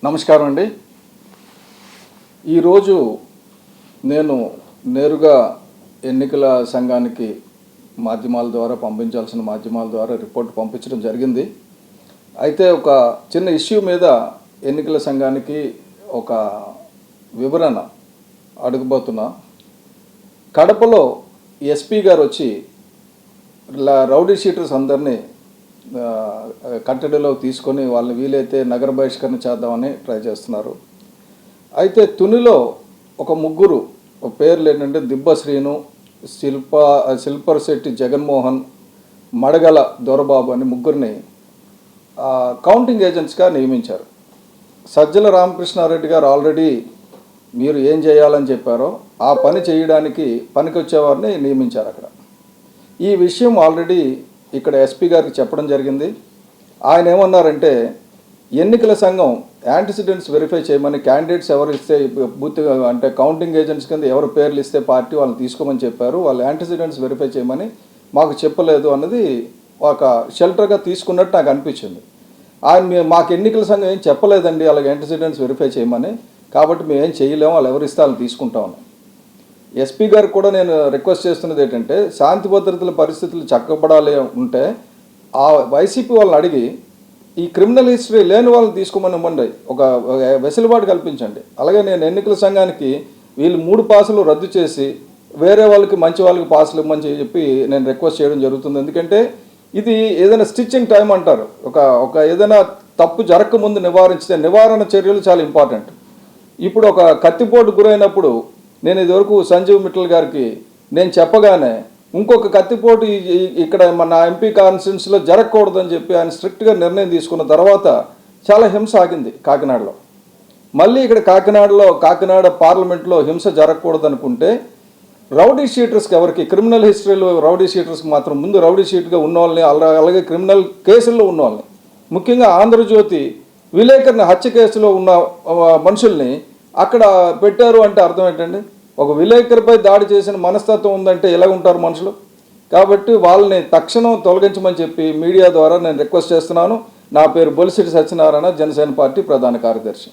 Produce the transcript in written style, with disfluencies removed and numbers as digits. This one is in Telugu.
నమస్కారం అండి. ఈరోజు నేను నేరుగా ఎన్నికల సంఘానికి మాధ్యమాల ద్వారా రిపోర్ట్ పంపించడం జరిగింది. అయితే ఒక చిన్న ఇష్యూ మీద ఎన్నికల సంఘానికి ఒక వివరణ అడగబోతున్నా. కడపలో ఎస్పీ గారు వచ్చి రౌడీ షీటర్స్ అందరినీ కట్టడిలో తీసుకొని వాళ్ళని వీలైతే నగర బహిష్కరణ చేద్దామని ట్రై చేస్తున్నారు. అయితే తునిలో ఒక ముగ్గురు పేర్లు ఏంటంటే దిబ్బ శ్రీను, శిల్పర్శెట్టి జగన్మోహన్, మడగల దొరబాబు అని ముగ్గురిని కౌంటింగ్ ఏజెంట్స్గా నియమించారు. సజ్జల రామకృష్ణారెడ్డి గారు ఆల్రెడీ మీరు ఏం చేయాలని చెప్పారో ఆ పని చేయడానికి పనికొచ్చేవారిని నియమించారు అక్కడ. ఈ విషయం ఆల్రెడీ ఇక్కడ ఎస్పీ గారికి చెప్పడం జరిగింది. ఆయన ఏమన్నారంటే ఎన్నికల సంఘం యాంటిసిడెంట్స్ వెరిఫై చేయమని క్యాండిడేట్స్ ఎవరు ఇస్తే బూత్ అంటే కౌంటింగ్ ఏజెంట్స్ కింద ఎవరు పేర్లు ఇస్తే పార్టీ వాళ్ళని తీసుకోమని చెప్పారు, వాళ్ళు యాంటిసిడెంట్స్ వెరిఫై చేయమని మాకు చెప్పలేదు అన్నది ఒక షెల్టర్గా తీసుకున్నట్టు నాకు అనిపించింది. ఆయన మాకు ఎన్నికల సంఘం ఏం చెప్పలేదండి అలాగే యాంటిసిడెంట్స్ వెరిఫై చేయమని, కాబట్టి మేము ఏం చేయలేము, వాళ్ళు ఎవరు ఇస్తే వాళ్ళు తీసుకుంటామని. ఎస్పీ గారికి కూడా నేను రిక్వెస్ట్ చేస్తున్నది ఏంటంటే శాంతి భద్రతల పరిస్థితులు చక్కబడాలి ఉంటే ఆ వైసీపీ వాళ్ళని అడిగి ఈ క్రిమినల్ హిస్టరీ లేని వాళ్ళని తీసుకోమని ఇవ్వండి, ఒక వెసులుబాటు కల్పించండి. అలాగే నేను ఎన్నికల సంఘానికి వీళ్ళు 3 పాసులు రద్దు చేసి వేరే వాళ్ళకి మంచి వాళ్ళకి పాసులు ఇవ్వమని చెప్పి నేను రిక్వెస్ట్ చేయడం జరుగుతుంది. ఎందుకంటే ఇది ఏదైనా స్టిచ్చింగ్ టైం అంటారు, ఒక ఏదైనా తప్పు జరగకముందు నివారించితే నివారణ చర్యలు చాలా ఇంపార్టెంట్. ఇప్పుడు ఒక కత్తిపోటు గురైనప్పుడు నేను ఇదివరకు సంజీవ్ మిట్టల్ గారికి నేను చెప్పగానే ఇంకొక కత్తిపోటు ఇక్కడ మన ఎంపీ కాన్స్టిట్యున్సీలో జరగకూడదని చెప్పి ఆయన స్ట్రిక్ట్గా నిర్ణయం తీసుకున్న తర్వాత చాలా హింస ఆగింది కాకినాడలో. మళ్ళీ ఇక్కడ కాకినాడ పార్లమెంట్లో హింస జరగకూడదు అనుకుంటే రౌడీ షీటర్స్కి ఎవరికి క్రిమినల్ హిస్టరీలో రౌడీ షీటర్స్కి మాత్రం ముందు రౌడీ షీట్గా ఉన్న వాళ్ళని అలాగే క్రిమినల్ కేసుల్లో ఉన్న వాళ్ళని, ముఖ్యంగా ఆంధ్రజ్యోతి విలేకరుని హత్య కేసులో ఉన్న మనుషుల్ని అక్కడ పెట్టారు అంటే అర్థం ఏంటండి? ఒక విలేకరిపై దాడి చేసిన మనస్తత్వం ఉందంటే ఎలా ఉంటారు మనుషులు? కాబట్టి వాళ్ళని తక్షణం తొలగించమని చెప్పి మీడియా ద్వారా నేను రిక్వెస్ట్ చేస్తున్నాను. నా పేరు బొలిశెట్టి సత్యనారాయణ, జనసేన పార్టీ ప్రధాన కార్యదర్శి.